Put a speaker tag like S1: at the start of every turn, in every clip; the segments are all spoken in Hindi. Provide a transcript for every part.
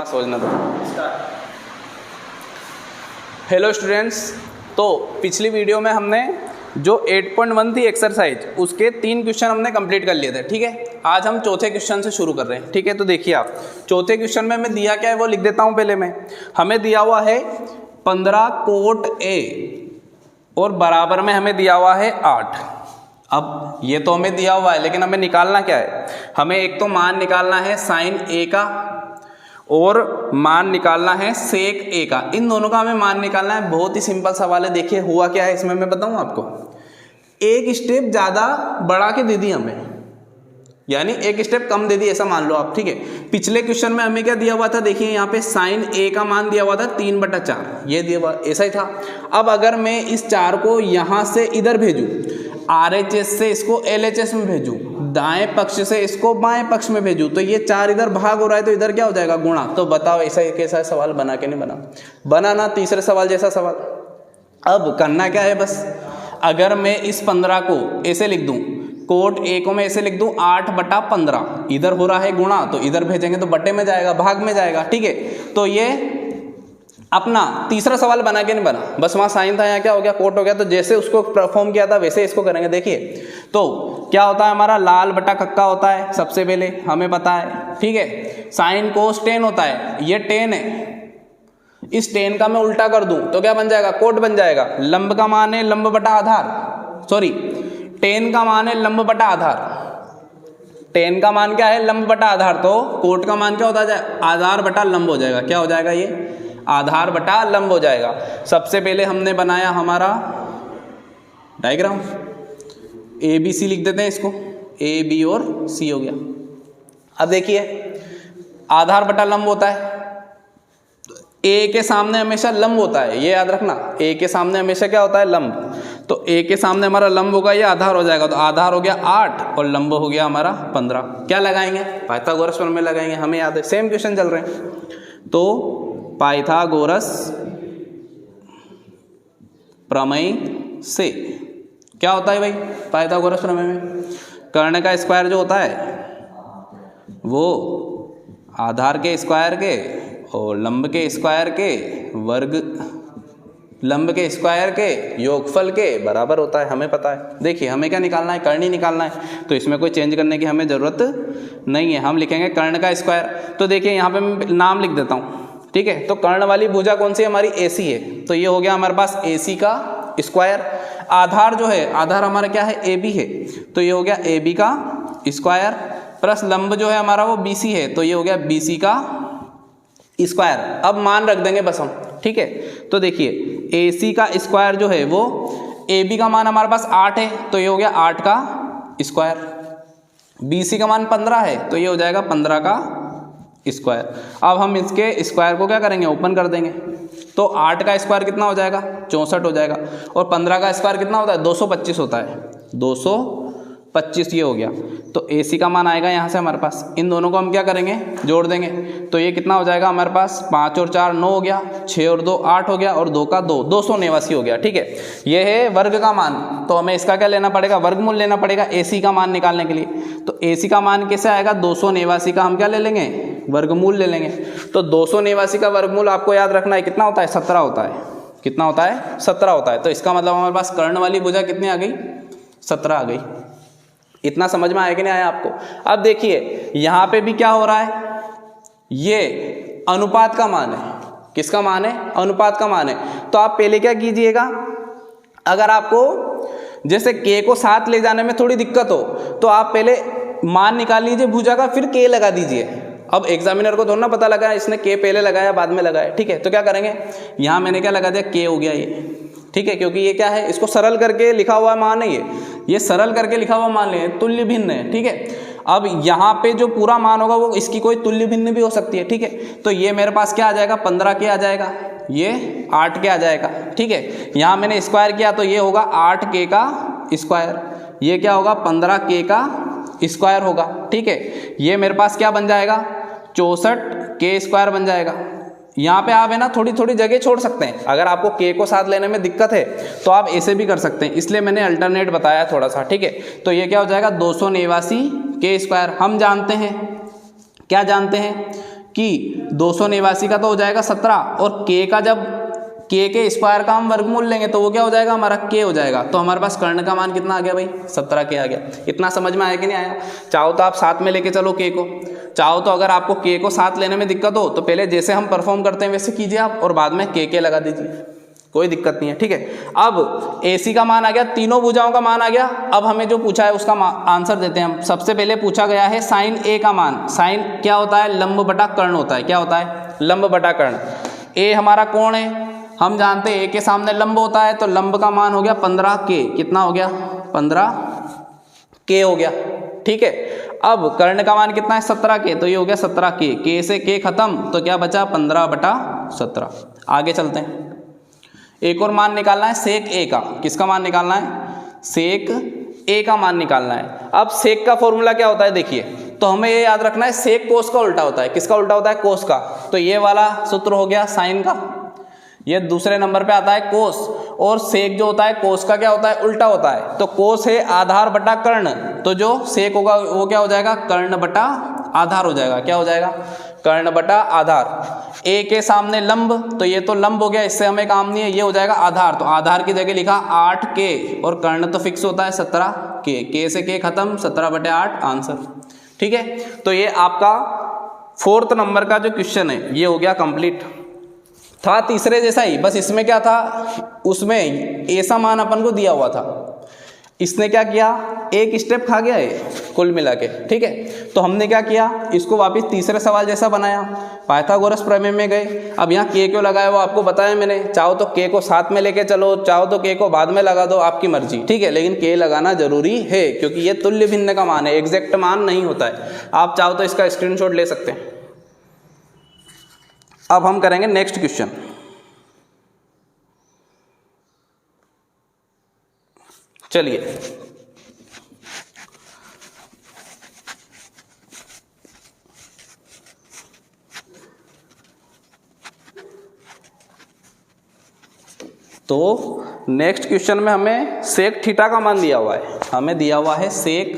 S1: सोचना था। हेलो स्टूडेंट्स, तो पिछली वीडियो में हमने जो 8.1 थी एक्सरसाइज, उसके 3 क्वेश्चन हमने कंप्लीट कर लिए थे। ठीक है, आज हम चौथे क्वेश्चन से शुरू कर रहे हैं। ठीक है, तो देखिए आप चौथे क्वेश्चन में हमें दिया क्या है वो लिख देता हूँ पहले मैं। हमें दिया हुआ है 15 कोट ए और बराबर में हमें दिया हुआ है 8। अब ये तो हमें दिया हुआ है, लेकिन हमें निकालना क्या है? हमें एक तो मान निकालना है साइन ए का और मान निकालना है सेक ए का। इन दोनों का हमें मान निकालना है। बहुत ही सिंपल सवाल है। देखिए हुआ क्या है इसमें, मैं बताऊं आपको। एक स्टेप ज़्यादा बढ़ा के दे दी हमें, यानी एक स्टेप कम दे दी, ऐसा मान लो आप। ठीक है, पिछले क्वेश्चन में हमें क्या दिया हुआ था? देखिए यहाँ पे साइन ए का मान दिया हुआ था 3/4, ये दिया हुआ ऐसा ही था। अब अगर मैं इस 4 को यहाँ से इधर भेजूँ, RHS से इसको LHS में भेजूँ, दाएं पक्ष से इसको बाएं पक्ष में भेजूँ, तो ये 4 इधर भाग हो रहा है, तो इधर क्या हो जाएगा? गुणा। तो बताओ ऐसा कैसा सवाल बना के नहीं बना? बना ना, तीसरे सवाल जैसा सवाल। अब करना क्या है बस, अगर मैं इस 15 को ऐसे लिख दूं, कोट ए को मैं ऐसे लिख दूं 8/15, इधर हो रहा है गुणा, तो इधर भेजेंगे तो बटे में जाएगा, भाग में जाएगा। ठीक है, तो ये अपना तीसरा सवाल बना के नहीं बना, बस वहाँ साइन था, यहाँ क्या हो गया? कोट हो गया। तो जैसे उसको परफॉर्म किया था वैसे इसको करेंगे। देखिए तो क्या होता है हमारा, लाल बटा कक्का होता है सबसे पहले, हमें पता है। ठीक है, साइन कोस टेन होता है, ये टेन है, इस टेन का मैं उल्टा कर दूं तो क्या बन जाएगा? कोट बन जाएगा। लंब का मान है लंब बटा आधार, सॉरी टेन का मान है लंब बटा आधार। टेन का मान क्या है? लंब बटा आधार। तो कोट का मान क्या होता है? आधार बटा लंब हो जाएगा। क्या हो जाएगा? ये आधार बटा लंब हो जाएगा। सबसे पहले हमने बनाया हमारा डायग्राम, ABC लिख देते हैं इसको, A B और C हो गया। अब देखिए आधार बटा लंब होता है, A के सामने हमेशा लंब होता है, ये याद रखना। A के सामने हमेशा क्या होता है? लंब। तो A के सामने हमारा लंब होगा, ये आधार हो जाएगा। तो आधार हो गया 8 और लंब हो गया हमारा 15। क्या लगाएंगे? पाइथागोरस प्रमेय लगाएंगे, हमें याद है, सेम क्वेश्चन चल रहे हैं। तो पाइथागोरस प्रमेय से क्या होता है भाई? पाइथागोरस प्रमेय में कर्ण का स्क्वायर जो होता है वो आधार के स्क्वायर के और लंब के स्क्वायर के वर्ग, लंब के स्क्वायर के योगफल के बराबर होता है, हमें पता है। देखिए हमें क्या निकालना है? कर्ण ही निकालना है, तो इसमें कोई चेंज करने की हमें ज़रूरत नहीं है। हम लिखेंगे कर्ण का स्क्वायर। तो देखिए यहाँ पे मैं नाम लिख देता हूँ। ठीक है, तो कर्ण वाली भुजा कौन सी? हमारी AC है, तो ये हो गया हमारे पास AC का स्क्वायर। आधार जो है, आधार हमारा क्या है? AB है, तो ये हो गया AB का स्क्वायर, प्लस लंब जो है हमारा वो BC है, तो ये हो गया BC का स्क्वायर। अब मान रख देंगे बस हम। ठीक है, तो देखिए AC का स्क्वायर जो है वो, AB का मान हमारे पास 8 है, तो ये हो गया 8 का स्क्वायर। BC का मान 15 है, तो ये हो जाएगा 15 का स्क्वायर। अब हम इसके स्क्वायर को क्या करेंगे? ओपन कर देंगे। तो 8 का स्क्वायर कितना हो जाएगा? 64 हो जाएगा। और 15 का स्क्वायर कितना होता है? 225 होता है, 225 ये हो गया। तो AC का मान आएगा यहाँ से हमारे पास। इन दोनों को हम क्या करेंगे? जोड़ देंगे। तो ये कितना हो जाएगा हमारे पास? 5 और 4 9 हो गया, 6 और 2 8 हो गया, और 2 का 2 289 हो गया। ठीक है, ये है वर्ग का मान। तो हमें इसका क्या लेना पड़ेगा? वर्गमूल लेना पड़ेगा AC का मान निकालने के लिए। तो AC का मान कैसे आएगा? 289 का हम क्या ले लेंगे? वर्गमूल ले लेंगे। तो 289 का वर्गमूल आपको याद रखना है, कितना होता है? 17 होता है। कितना होता है? 17 होता है। तो इसका मतलब हमारे पास कर्ण वाली भुजा कितनी आ गई? 17 आ गई। इतना समझ में आया कि नहीं आया आपको? अब देखिए यहाँ पे भी क्या हो रहा है, ये अनुपात का मान है। किसका मान है? अनुपात का मान है। तो आप पहले क्या कीजिएगा, अगर आपको जैसे K को साथ ले जाने में थोड़ी दिक्कत हो तो आप पहले मान निकाल लीजिए भुजा का, फिर K लगा दीजिए। अब एग्जामिनर को थोड़ा ना पता लगा इसने K पहले लगाया बाद में लगाया। ठीक है, तो क्या करेंगे, यहाँ मैंने क्या लगा दिया? K हो गया ये। ठीक है, क्योंकि ये क्या है? इसको सरल करके लिखा हुआ मान है, ये सरल करके लिखा हुआ मान ले, तुल्य भिन्न है। ठीक है, अब यहाँ पे जो पूरा मान होगा वो इसकी कोई तुल्य भिन्न भी हो सकती है। ठीक है, तो ये मेरे पास क्या आ जाएगा? 15 के आ जाएगा, ये 8 के आ जाएगा। ठीक है, यहाँ मैंने स्क्वायर किया तो ये होगा 8K का स्क्वायर, ये क्या होगा? 15K का स्क्वायर होगा। ठीक है, ये मेरे पास क्या बन जाएगा? 64K स्क्वायर बन जाएगा। यहाँ पे आप है ना थोड़ी थोड़ी जगह छोड़ सकते हैं। अगर आपको K को साथ लेने में दिक्कत है तो आप ऐसे भी कर सकते हैं, इसलिए मैंने अल्टरनेट बताया थोड़ा सा। ठीक है, तो ये क्या हो जाएगा? 289K square. हम जानते हैं, क्या जानते हैं कि 289 का तो हो जाएगा 17 और k का जब k के स्क्वायर का हम वर्गमूल लेंगे तो वो क्या हो जाएगा हमारा k हो जाएगा। तो हमारे पास कर्ण का मान कितना आ गया भाई 17 k आ गया। इतना समझ में आया कि नहीं आया? चाहो तो आप साथ में लेके चलो k को, चाहो तो अगर आपको k को साथ लेने में दिक्कत हो तो पहले जैसे हम परफॉर्म करते हैं वैसे कीजिए आप और बाद में k लगा दीजिए, कोई दिक्कत नहीं है। ठीक है, अब AC का मान आ गया, तीनों भुजाओं का मान आ गया। अब हमें जो पूछा है उसका आंसर देते हैं हम। सबसे पहले पूछा गया है साइन A का मान। साइन क्या होता है? लंब बटा कर्ण होता है। क्या होता है? लंब बटा कर्ण। A हमारा कोण है, हम जानते हैं A के सामने लंब होता है, तो लंब का मान हो गया 15k। कितना हो गया? 15k हो गया। ठीक है, अब कर्ण का मान कितना है? 17k, तो ये हो गया 17k। k से k खत्म तो क्या बचा? 15/17। आगे चलते हैं, एक और मान निकालना है सेक A का। किसका मान निकालना है? सेक A का मान निकालना है। अब सेक का फॉर्मूला क्या होता है देखिए, तो हमें ये याद रखना है सेक कोस का उल्टा होता है। किसका उल्टा होता है? कोस का। तो ये वाला सूत्र हो गया साइन का, ये दूसरे नंबर पे आता है कोस, और सेक जो होता है कोस का क्या होता है? उल्टा होता है। तो कोस है आधार बटा कर्ण, तो जो सेक होगा वो क्या हो जाएगा? कर्ण बटा आधार हो जाएगा। क्या हो जाएगा? कर्ण बटा आधार। A के सामने लंब, तो ये तो लंब हो गया, इससे हमें काम नहीं है, ये हो जाएगा आधार। तो आधार की जगह लिखा 8k और कर्ण तो फिक्स होता है 17k। k से k खत्म, 17/8 आंसर। ठीक है, तो ये आपका 4th नंबर का जो क्वेश्चन है ये हो गया कंप्लीट। था तीसरे जैसा ही, बस इसमें क्या था, उसमें ऐसा मान अपन को दिया हुआ था, इसने क्या किया? एक स्टेप खा गया है कुल मिला के। ठीक है, तो हमने क्या किया, इसको वापस तीसरे सवाल जैसा बनाया, पाइथागोरस प्रमेय में गए। अब यहाँ k क्यों लगाया वो आपको बताया मैंने, चाहो तो k को साथ में लेके चलो, चाहो तो k को बाद में लगा दो, आपकी मर्जी। ठीक है, लेकिन k लगाना जरूरी है क्योंकि ये तुल्य भिन्न का मान है, एग्जैक्ट मान नहीं होता है। आप चाहो तो इसका स्क्रीनशॉट ले सकते हैं। अब हम करेंगे नेक्स्ट क्वेश्चन। चलिए, तो नेक्स्ट क्वेश्चन में हमें सेक थीटा का मान दिया हुआ है। हमें दिया हुआ है सेक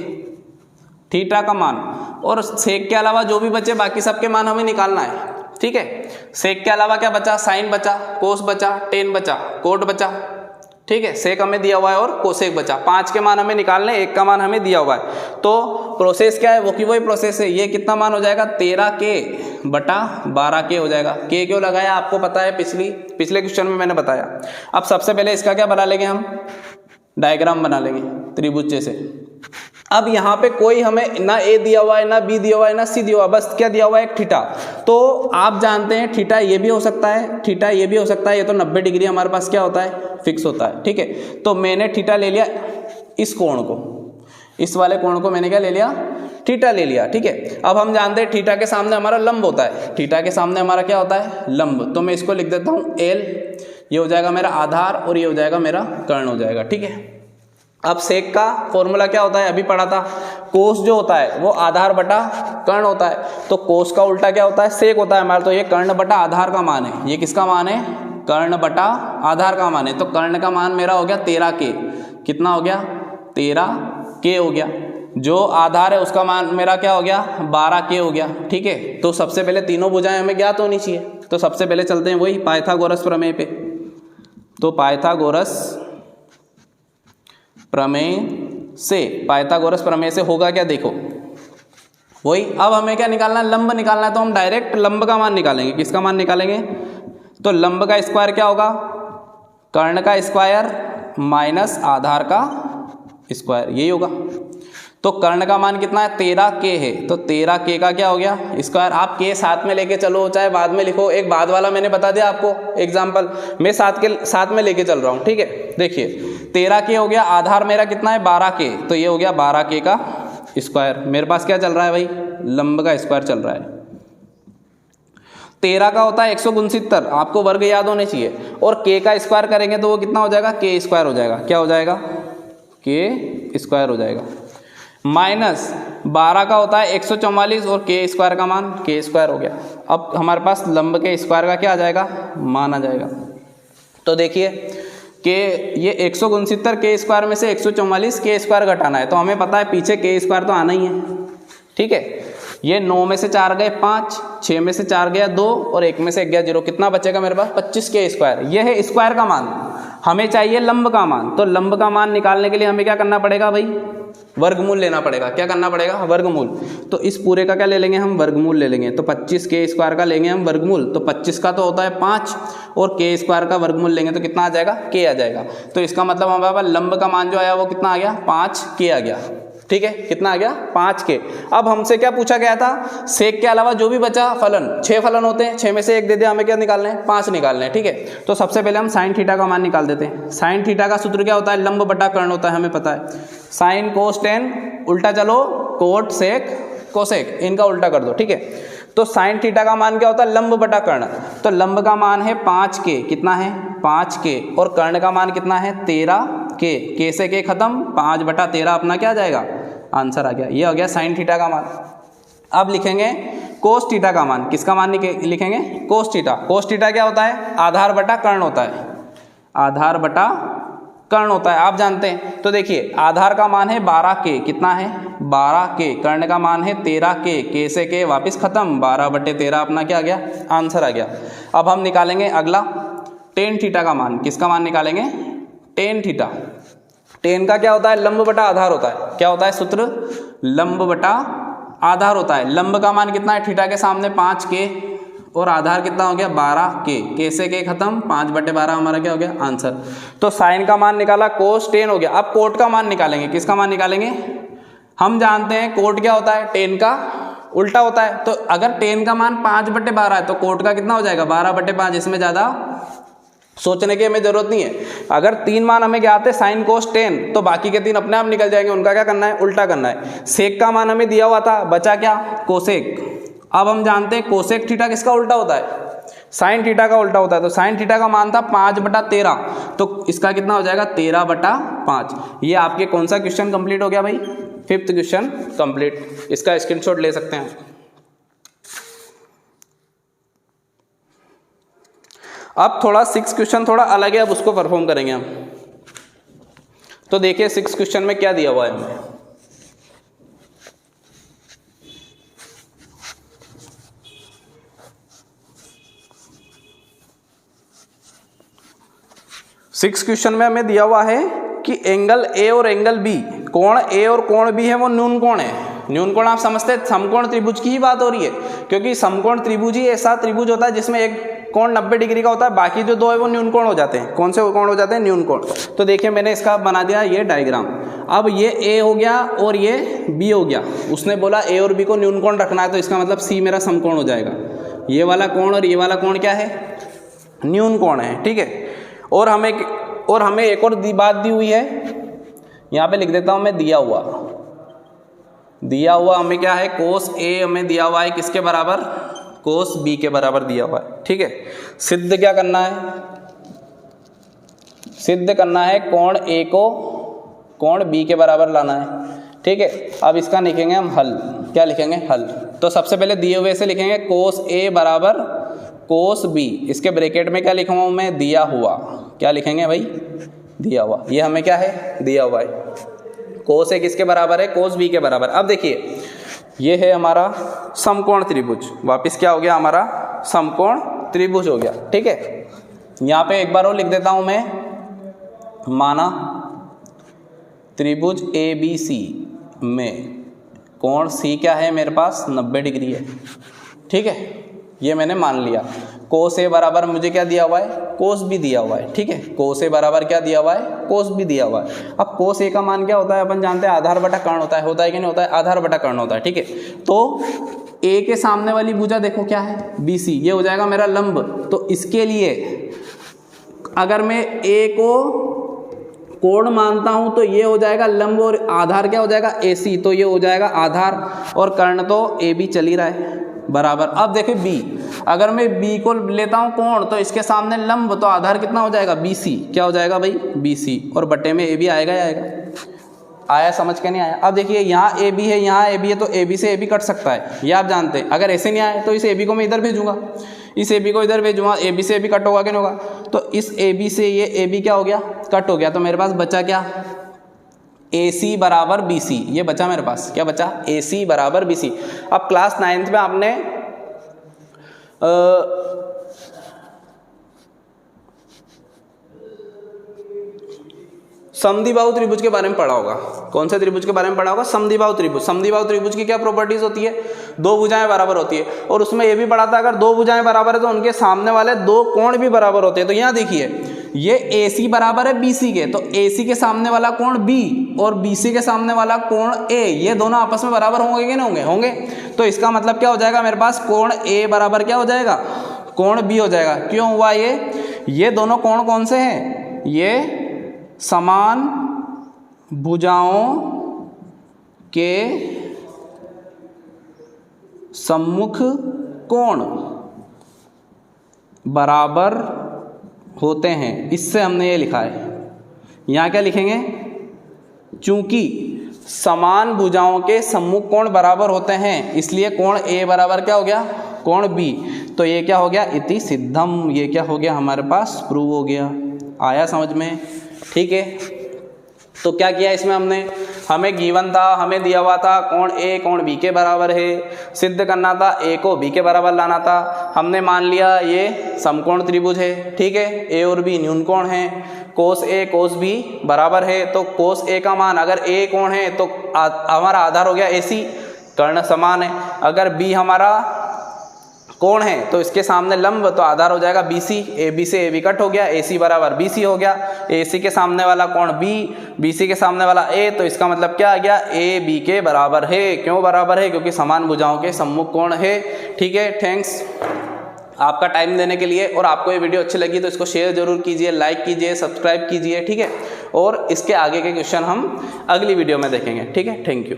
S1: थीटा का मान, और सेक के अलावा जो भी बचे बाकी सबके मान हमें निकालना है। ठीक है, सेक के अलावा क्या बचा? साइन बचा, कोस बचा, टेन बचा, कोट बचा। ठीक है, सेक हमें दिया हुआ है और कोसेक बचा। 5 के मान हमें निकालने, 1 का मान हमें दिया हुआ है। तो प्रोसेस क्या है? वो की वही प्रोसेस है। ये कितना मान हो जाएगा? 13k/12k हो जाएगा। k क्यों लगाया आपको पता है, पिछले क्वेश्चन में मैंने बताया। अब सबसे पहले इसका क्या बना लेंगे हम? डायग्राम बना लेंगे त्रिभुज जैसे। अब यहाँ पे कोई हमें ना a दिया हुआ है, ना b दिया हुआ है, ना c दिया हुआ है, बस क्या दिया हुआ है? एक थीटा। तो आप जानते हैं थीटा ये भी हो सकता है, थीटा ये भी हो सकता है। ये तो 90 डिग्री हमारे पास क्या होता है? फिक्स होता है। ठीक है, तो मैंने थीटा ले लिया इस कोण को, इस वाले कोण को मैंने क्या ले लिया? थीटा ले लिया। ठीक है, अब हम जानते हैं थीटा के सामने हमारा लंब होता है। थीटा के सामने हमारा क्या होता है? लंब। तो मैं इसको लिख देता हूँ l, ये हो जाएगा मेरा आधार और ये हो जाएगा मेरा कर्ण हो जाएगा। ठीक है, अब सेक का फॉर्मूला क्या होता है? अभी पढ़ा था, कोस जो होता है वो आधार बटा कर्ण होता है। तो कोस का उल्टा क्या होता है? सेक होता है हमारा। तो ये कर्ण बटा आधार का मान है। ये किसका मान है? कर्ण बटा आधार का मान है। तो कर्ण का मान मेरा हो गया 13k। कितना हो गया? 13k हो गया। जो आधार है उसका मान मेरा क्या हो गया? 12k हो गया। ठीक है, तो सबसे पहले तीनों भुजाएं हमें ज्ञात होनी चाहिए। तो सबसे पहले चलते हैं वही पाइथागोरस प्रमेय पे। तो पाइथागोरस प्रमेय से होगा क्या? देखो वही। अब हमें क्या निकालना है? लंब निकालना है। तो हम डायरेक्ट लंब का मान निकालेंगे। किसका मान निकालेंगे? तो लंब का स्क्वायर क्या होगा? कर्ण का स्क्वायर माइनस आधार का स्क्वायर, यही होगा। तो कर्ण का मान कितना है? 13k है। तो 13k का क्या हो गया? स्क्वायर। आप k साथ में लेके चलो, चाहे बाद में लिखो। एक बाद वाला मैंने बता दिया आपको एग्जाम्पल, मैं साथ में लेके चल रहा हूँ। ठीक है, देखिए 13k हो गया, आधार मेरा कितना है? 12k। तो ये हो गया 12k का स्क्वायर। मेरे पास क्या चल रहा है भाई? लंब का स्क्वायर चल रहा है। 13 का होता है 169, आपको वर्ग याद होने चाहिए। और k का स्क्वायर करेंगे तो वो कितना हो जाएगा? k स्क्वायर हो जाएगा। क्या हो जाएगा? k स्क्वायर हो जाएगा। माइनस 12 का होता है 144 और k स्क्वायर का मान k स्क्वायर हो गया। अब हमारे पास लंब के स्क्वायर का क्या आ जाएगा? मान आ जाएगा। तो देखिए k, ये 169 k स्क्वायर में से 144 k स्क्वायर घटाना है। तो हमें पता है पीछे k स्क्वायर तो आना ही है। ठीक है, ये 9 में से 4 गए 5, 6 में से 4 गया 2 और 1 में से 1 गया 0, कितना बचेगा मेरे पास 25k²। ये है स्क्वायर का मान, हमें चाहिए लंब का मान। तो लंब का मान निकालने के लिए हमें क्या करना पड़ेगा भाई, वर्गमूल लेना पड़ेगा। क्या करना पड़ेगा, वर्गमूल। तो इस पूरे का क्या ले लेंगे हम, वर्गमूल ले लेंगे। तो 25k² का लेंगे हम वर्गमूल, तो 25 का तो होता है 5 और k² का वर्गमूल लेंगे तो कितना आ जाएगा, k आ जाएगा। तो इसका मतलब हमारे पास लंब का मान जो आया वो कितना आ गया, 5k आ गया। ठीक है, कितना आ गया, 5k। अब हमसे क्या पूछा गया था, सेक के अलावा जो भी बचा फलन, 6 फलन होते हैं, 6 में से 1 दे दिया, हमें क्या निकालना है, 5 निकालना है। ठीक है, तो सबसे पहले हम साइन थीटा का मान निकाल देते हैं। साइन थीटा का सूत्र क्या होता है, लंब बटा कर्ण होता है, हमें पता है। साइन कोस टेन, उल्टा चलो कोट सेक कोसेक, इनका उल्टा कर दो। ठीक है, तो साइन थीटा का मान क्या होता है, लंब बटा कर्ण। तो लंब का मान है 5k, कितना है 5k, और कर्ण का मान कितना है 13k, k से k खत्म, 5/13 अपना क्या आ जाएगा, आंसर आ गया। ये हो गया साइन थीटा का मान। अब लिखेंगे कोस थीटा का मान, किसका मान लिखेंगे, कोस थीटा। कोस थीटा क्या होता है, आधार बटा कर्ण होता है, आधार बटा कर्ण होता है, आप जानते हैं। तो देखिए आधार का मान है 12k, कितना है 12k, कर्ण का मान है 13k, k से k वापस खत्म, 12/13 अपना क्या आ गया, आंसर आ गया। अब हम निकालेंगे अगला टेन थीटा का मान, किसका मान निकालेंगे, टेन थीटा। टेन का क्या होता है, लंब बटा आधार होता है। क्या होता है सूत्र, लंब बटा आधार होता है। लंब का मान कितना है, थीटा के सामने 5k और आधार कितना हो गया 12k, k से k खत्म, 5/12 हमारा क्या हो गया, आंसर। तो साइन का मान निकाला, कोस टेन हो गया। अब कोट का मान निकालेंगे, किसका मान निकालेंगे, हम जानते हैं कोट क्या होता है, टेन का उल्टा होता है। तो अगर टेन का मान 5/12 है तो कोट का कितना हो जाएगा 12/5, इसमें ज़्यादा सोचने की हमें जरूरत नहीं है। अगर 3 मान हमें ज्ञात है साइन कोस टेन, तो बाकी के 3 अपने आप निकल जाएंगे, उनका क्या करना है, उल्टा करना है। सेक का मान हमें दिया हुआ था, बचा क्या, कोसेक। अब हम जानते हैं कोसेक थीटा किसका उल्टा होता है, साइन थीटा का उल्टा होता है। तो साइन थीटा का मान था 5/13, तो इसका कितना हो जाएगा 13/5। ये आपके कौन सा क्वेश्चन कंप्लीट हो गया भाई, 5th क्वेश्चन कंप्लीट। इसका स्क्रीनशॉट ले सकते हैं। अब थोड़ा 6 क्वेश्चन थोड़ा अलग है, अब उसको परफॉर्म करेंगे हम। तो देखिए 6 क्वेश्चन में क्या दिया हुआ है हमें। सिक्स क्वेश्चन में हमें दिया हुआ है कि एंगल ए और एंगल बी, कोण ए और कोण बी है वो न्यून कोण है। न्यून कोण आप समझते हैं, समकोण त्रिभुज की ही बात हो रही है, क्योंकि समकोण त्रिभुज ही ऐसा त्रिभुज होता है जिसमें एक कोण 90 डिग्री का होता है, बाकी जो 2 है वो न्यून कोण हो जाते हैं। कौन से कोण हो जाते हैं, न्यून कोण। तो देखिए मैंने इसका बना दिया ये डायग्राम। अब ये ए हो गया और ये बी हो गया, उसने बोला ए और बी को न्यून कोण रखना है, तो इसका मतलब सी मेरा समकोण हो जाएगा। ये वाला कोण और ये वाला कोण क्या है, न्यून कोण है। ठीक है, और हमें एक और बात दी हुई है, यहाँ पे लिख देता हूँ मैं, दिया हुआ हमें क्या है, कोस ए हमें दिया हुआ है किसके बराबर, कोस बी के बराबर दिया हुआ है। ठीक है, सिद्ध क्या करना है, सिद्ध करना है कोण ए को कोण बी के बराबर लाना है। ठीक है, अब इसका लिखेंगे हम हल। क्या लिखेंगे, हल। तो सबसे पहले दिए हुए से लिखेंगे कोस ए बराबर कोस बी, इसके ब्रैकेट में क्या लिखूंगा मैं, दिया हुआ। क्या लिखेंगे भाई, दिया हुआ। ये हमें क्या है, दिया हुआ है। कोस ए किसके बराबर है, कोस बी के बराबर। अब देखिए ये है हमारा समकोण त्रिभुज, वापस क्या हो गया हमारा, समकोण त्रिभुज हो गया। ठीक है, यहाँ पे एक बार और लिख देता हूं मैं, माना त्रिभुज ए बी सी में कोण सी क्या है मेरे पास, 90 डिग्री है। ठीक है, ये मैंने मान लिया। कोस ए बराबर मुझे क्या दिया हुआ है, कोस बी दिया हुआ है। ठीक है, कोस ए बराबर क्या दिया हुआ है, कोस बी दिया हुआ है। अब कोस ए का मान क्या होता है, अपन जानते हैं आधार बटा कर्ण होता है कि नहीं होता है, आधार बटा कर्ण होता है। ठीक है, तो ए के सामने वाली भुजा देखो क्या है, बी सी, ये हो जाएगा मेरा लंब। तो इसके लिए अगर मैं ए को कोण मानता हूं तो ये हो जाएगा लंब, और आधार क्या हो जाएगा, ए सी, तो ये हो जाएगा आधार, और कर्ण तो ए बी चल ही रहा है बराबर। अब देखिए बी, अगर मैं बी को लेता हूं कोण, तो इसके सामने लंब, तो आधार कितना हो जाएगा, बी सी। क्या हो जाएगा भाई, बी सी, और बटे में ए बी आएगा ही आएगा। आया समझ के नहीं आया। अब देखिए यहाँ ए बी है, यहाँ ए बी है, तो ए बी से ए बी कट सकता है, ये आप जानते हैं। अगर ऐसे नहीं आए तो इस ए बी को मैं इधर भेजूंगा, इस ए बी को इधर भेजूंगा, ए बी से ए बी कट होगा कि नहीं होगा। तो इस ए बी से ये ए बी क्या हो गया, कट हो गया। तो मेरे पास बचा क्या, AC बराबर BC, ये बचा मेरे पास, क्या बचा? AC बराबर BC। अब क्लास 9th में आपने समद्विबाहु त्रिभुज के बारे में पढ़ा होगा। कौन से त्रिभुज के बारे में पढ़ा होगा? समद्विबाहु त्रिभुज। समद्विबाहु त्रिभुज की क्या प्रॉपर्टीज होती है? दो भुजाएं बराबर होती है। और उसमें यह भी पढ़ा था अगर दो भुजाएं बराबर है तो उनके सामने वाले दो कोण भी बराबर होते हैं। तो यहाँ देखिए ये AC बराबर है BC के, तो AC के सामने वाला कोण B और BC के सामने वाला कोण A, ये दोनों आपस में बराबर होंगे कि नहीं होंगे? होंगे। तो इसका मतलब क्या हो जाएगा मेरे पास? कोण A बराबर क्या हो जाएगा? कोण B हो जाएगा। क्यों हुआ ये दोनों कोण कौन से हैं? ये समान भुजाओं के सम्मुख कोण बराबर होते हैं, इससे हमने ये लिखा है। यहाँ क्या लिखेंगे? चूंकि समान भुजाओं के सम्मुख कोण बराबर होते हैं इसलिए कोण A बराबर क्या हो गया? कोण B। तो ये क्या हो गया? इति सिद्धम। ये क्या हो गया हमारे पास? प्रूव हो गया। आया समझ में? ठीक है। तो क्या किया इसमें हमने? हमें गिवन था, हमें दिया हुआ था कोण A कोण B के बराबर है, सिद्ध करना था A को B के बराबर लाना था। हमने मान लिया ये समकोण त्रिभुज है, ठीक है, A और B न्यून कोण है, कोस A कोस B बराबर है। तो कोस A का मान अगर A कोण है तो हमारा आधार हो गया AC, कर्ण समान है। अगर B हमारा कोण है तो इसके सामने लंब, तो आधार हो जाएगा BC। AB से AB कट हो गया, AC बराबर BC हो गया। AC के सामने वाला कोण B, BC के सामने वाला A, तो इसका मतलब क्या आ गया? A B के बराबर है। क्यों बराबर है? क्योंकि समान भुजाओं के सम्मुख कोण है। ठीक है, थैंक्स आपका टाइम देने के लिए। और आपको ये वीडियो अच्छी लगी तो इसको शेयर जरूर कीजिए, लाइक कीजिए, सब्सक्राइब कीजिए, ठीक है। और इसके आगे के क्वेश्चन हम अगली वीडियो में देखेंगे, ठीक है। Thank you.